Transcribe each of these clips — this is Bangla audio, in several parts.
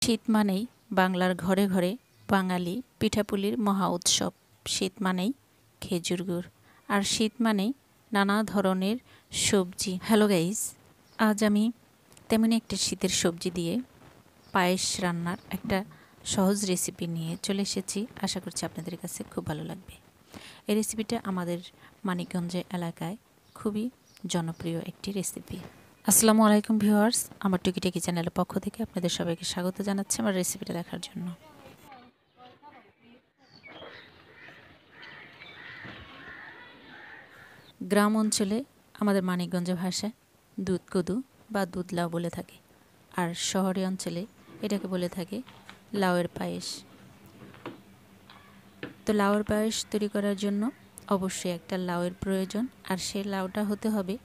শীত মানেই বাংলার ঘরে ঘরে বাঙালি পিঠাপুলির মহা উৎসব। শীত মানেই খেজুর গুড়, আর শীত মানেই নানা ধরনের সবজি। হ্যালো গাইস, আজ আমি তেমনই একটি শীতের সবজি দিয়ে পায়েস রান্নার একটা সহজ রেসিপি নিয়ে চলে এসেছি। আশা করছি আপনাদের কাছে খুব ভালো লাগবে। এই রেসিপিটা আমাদের মানিকগঞ্জ এলাকায় খুবই জনপ্রিয় একটি রেসিপি। আসসালামু আলাইকুম ভিউয়ার্স, আমার টুকিটাকি চ্যানেলের পক্ষ থেকে আপনাদের সবাইকে স্বাগত জানাচ্ছি আমার রেসিপিটা দেখার জন্য। গ্রাম অঞ্চলে আমাদের মানিকগঞ্জের ভাষায় দুধ কদু বা দুধ লাউ বলে থাকে, আর শহরে অঞ্চলে এটাকে বলে থাকে লাউয়ের পায়েস। তো লাউয়ের পায়েস তৈরি করার জন্য অবশ্যই একটা লাউয়ের প্রয়োজন, আর সেই লাউটা হতে হবে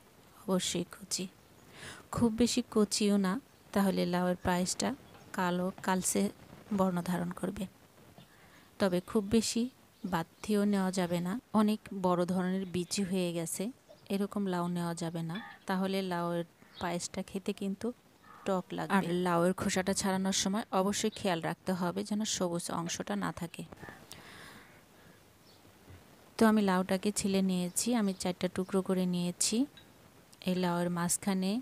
অবশ্যই কচি। খুব বেশি কচিও না, তাহলে লাউয়ের পায়েসটা কালো কালচে বর্ণ ধারণ করবে। তবে খুব বেশি বাতিও নেওয়া যাবে না, অনেক বড় ধরনের বিচি হয়ে গেছে এরকম লাউ নেওয়া যাবে না, তাহলে লাউয়ের পায়েসটা খেতে কিন্তু টক লাগবে। আর লাউয়ের খোসাটা ছাড়ানোর সময় অবশ্যই খেয়াল রাখতে হবে যেন সবুজ অংশটা না থাকে। তো আমি লাউটাকে ছিলে নিয়েছি, আমি 4টা টুকরো করে নিয়েছি। এই লাউয়ের মাঝখানে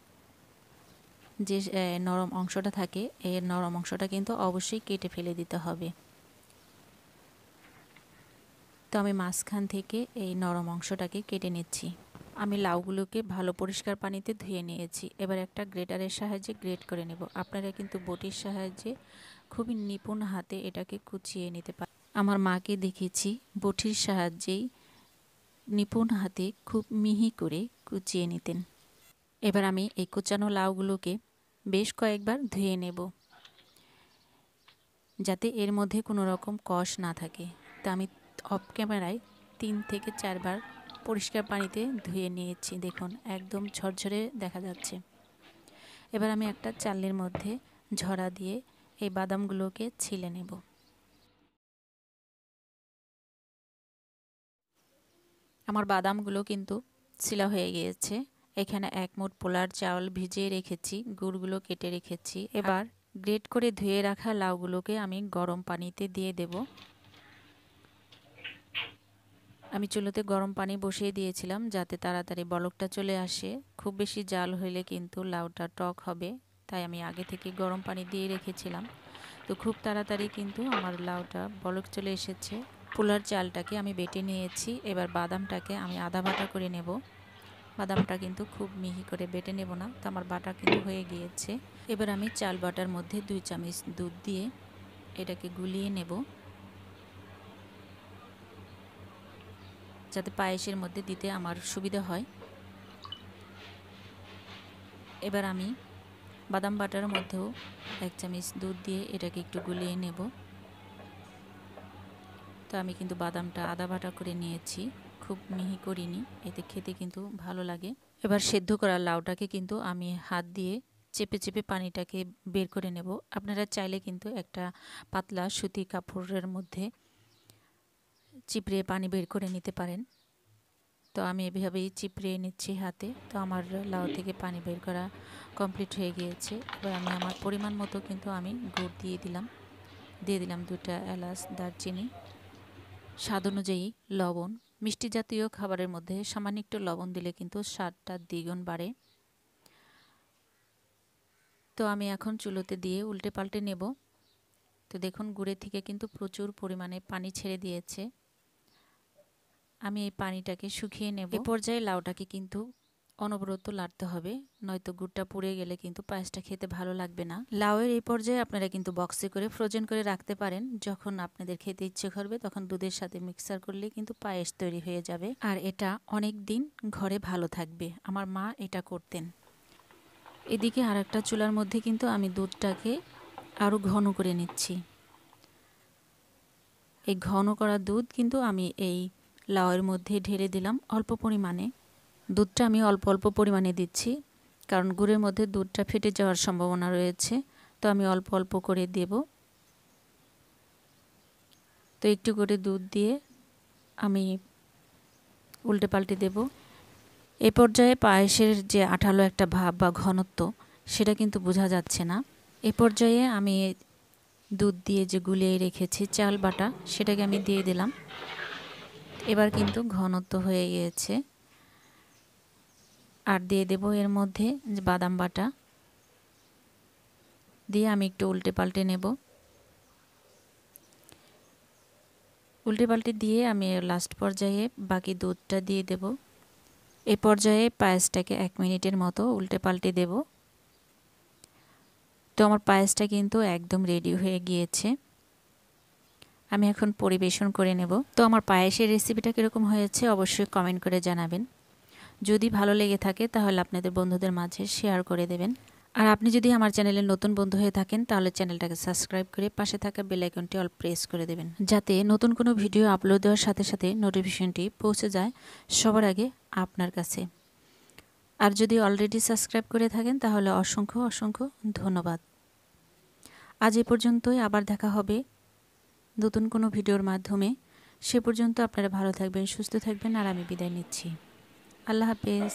যে নরম অংশটা থাকে, এই নরম অংশটা কিন্তু অবশ্যই কেটে ফেলে দিতে হবে। তো আমি মাঝখান থেকে এই নরম অংশটাকে কেটে নিচ্ছি। আমি লাউগুলোকে ভালো পরিষ্কার পানিতে ধুয়ে নিয়েছি। এবার একটা গ্রেটারের সাহায্যে গ্রেট করে নেব। আপনারা কিন্তু বটির সাহায্যে খুবই নিপুণ হাতে এটাকে কুচিয়ে নিতে পারেন। আমার মাকে দেখেছি বটির সাহায্যেই নিপুণ হাতে খুব মিহি করে কুচিয়ে নিতেন। এবার আমি এই কুচানো লাউগুলোকে বেশ কয়েকবার ধুয়ে নেব, যাতে এর মধ্যে কোনো রকম কষ না থাকে। তা আমি অফ ক্যামেরায় 3 থেকে 4 বার পরিষ্কার পানিতে ধুয়ে নিয়েছি। দেখুন একদম ঝরঝরে দেখা যাচ্ছে। এবার আমি একটা চালনির মধ্যে ঝরা দিয়ে এই বাদামগুলোকে ছিলে নেব। আমার বাদামগুলো কিন্তু ছিলা হয়ে গিয়েছে। এখানে 1 মুঠ পোলার চাউল ভিজিয়ে রেখেছি, গুড়গুলো কেটে রেখেছি। এবার গ্রেট করে ধুয়ে রাখা লাউগুলোকে আমি গরম পানিতে দিয়ে দেব। আমি চুলোতে গরম পানি বসিয়ে দিয়েছিলাম যাতে তাড়াতাড়ি বলকটা চলে আসে। খুব বেশি জাল হলে কিন্তু লাউটা টক হবে, তাই আমি আগে থেকে গরম পানি দিয়ে রেখেছিলাম। তো খুব তাড়াতাড়ি কিন্তু আমার লাউটা বলক চলে এসেছে। পোলার চালটাকে আমি বেটে নিয়েছি। এবার বাদামটাকে আমি আধা বাটা করে নেব। বাদামটা কিন্তু খুব মিহি করে বেটে নেব না, তো আমার বাটা কিন্তু হয়ে গিয়েছে। এবার আমি চাল বাটার মধ্যে 2 চামচ দুধ দিয়ে এটাকে গুলিয়ে নেব, যাতে পায়েসের মধ্যে দিতে আমার সুবিধা হয়। এবার আমি বাদাম বাটার মধ্যেও 1 চামচ দুধ দিয়ে এটাকে একটু গুলিয়ে নেব। তো আমি কিন্তু বাদামটা আধা বাটা করে নিয়েছি, খুব মিহি করিনি, এতে খেতে কিন্তু ভালো লাগে। এবার সেদ্ধ করা লাউটাকে কিন্তু আমি হাত দিয়ে চেপে চেপে পানিটাকে বের করে নেব। আপনারা চাইলে কিন্তু একটা পাতলা সুতি কাপড়ের মধ্যে চিপড়ে পানি বের করে নিতে পারেন। তো আমি এভাবেই চিপড়ে নিচ্ছি হাতে। তো আমার লাউ থেকে পানি বের করা কমপ্লিট হয়ে গিয়েছে। এবার আমি আমার পরিমাণ মতো কিন্তু আমি গুড় দিয়ে দিলাম 2টা এলাচ, দারচিনি, স্বাদ অনুযায়ী লবণ। মিষ্টি জাতীয় খাবারের মধ্যে সামান্য একটু লবণ দিলে কিন্তু স্বাদটা দ্বিগুণ বাড়ে। তো আমি এখন চুলোতে দিয়ে উল্টে পাল্টে নেব। তো দেখুন গুড়ের থেকে কিন্তু প্রচুর পরিমাণে পানি ছেড়ে দিয়েছে। আমি এই পানিটাকে শুকিয়ে নেব। এই পর্যায়ে লাউটাকে কিন্তু অনবরত নাড়তে হবে, নয়তো গুড়টা পুড়ে গেলে কিন্তু পায়েসটা খেতে ভালো লাগবে না। লাউয়ের এই পর্যায়ে আপনারা কিন্তু বক্সে করে ফ্রোজেন করে রাখতে পারেন। যখন আপনাদের খেতে ইচ্ছে করবে তখন দুধের সাথে মিক্সার করলে কিন্তু পায়েস তৈরি হয়ে যাবে, আর এটা অনেক দিন ঘরে ভালো থাকবে। আমার মা এটা করতেন। এদিকে আর একটা চুলার মধ্যে কিন্তু আমি দুধটাকে আরও ঘন করে নিচ্ছি। এই ঘন করা দুধ কিন্তু আমি এই লাউয়ের মধ্যে ঢেলে দিলাম অল্প পরিমাণে। দুধটা আমি অল্প অল্প পরিমাণে দিচ্ছি, কারণ গুড়ের মধ্যে দুধটা ফেটে যাওয়ার সম্ভাবনা রয়েছে। তো আমি অল্প অল্প করে দেব। তো একটু করে দুধ দিয়ে আমি উল্টে পাল্টে দেব। এ পর্যায়ে পায়েসের যে আঠালো একটা ভাব বা ঘনত্ব, সেটা কিন্তু বোঝা যাচ্ছে না। এ পর্যায়ে আমি দুধ দিয়ে যে গুলিয়ে রেখেছি চাল বাটা সেটাকে আমি দিয়ে দিলাম। এবার কিন্তু ঘনত্ব হয়ে গিয়েছে। আর দিয়ে দেব এর মধ্যে বাদাম বাটা দিয়ে আমি একটু উল্টে পাল্টে নেব। উল্টে পাল্টে দিয়ে আমি লাস্ট পর্যায়ে বাকি দুধটা দিয়ে দেব। এই পর্যায়ে পায়েসটাকে 1 মিনিটের মতো উল্টে পাল্টে দেব। তো আমার পায়েসটা কিন্তু একদম রেডি হয়ে গিয়েছে। আমি এখন পরিবেশন করে নেব। তো আমার পায়েসের রেসিপিটা কীরকম হয়েছে অবশ্যই কমেন্ট করে জানাবেন। যদি ভালো লেগে থাকে তাহলে আপনাদের বন্ধুদের মাঝে শেয়ার করে দেবেন। আর আপনি যদি আমার চ্যানেলে নতুন বন্ধু হয়ে থাকেন তাহলে চ্যানেলটাকে সাবস্ক্রাইব করে পাশে থাকা বেল আইকনটি অল প্রেস করে দেবেন, যাতে নতুন কোনো ভিডিও আপলোড দেওয়ার সাথে সাথে নোটিফিকেশনটি পৌঁছে যায় সবার আগে আপনার কাছে। আর যদি অলরেডি সাবস্ক্রাইব করে থাকেন তাহলে অসংখ্য অসংখ্য ধন্যবাদ। আজ এ পর্যন্তই, আবার দেখা হবে নতুন কোনো ভিডিওর মাধ্যমে। সে পর্যন্ত আপনারা ভালো থাকবেন, সুস্থ থাকবেন, আর আমি বিদায় নিচ্ছি। আল্লাহ হাফেজ।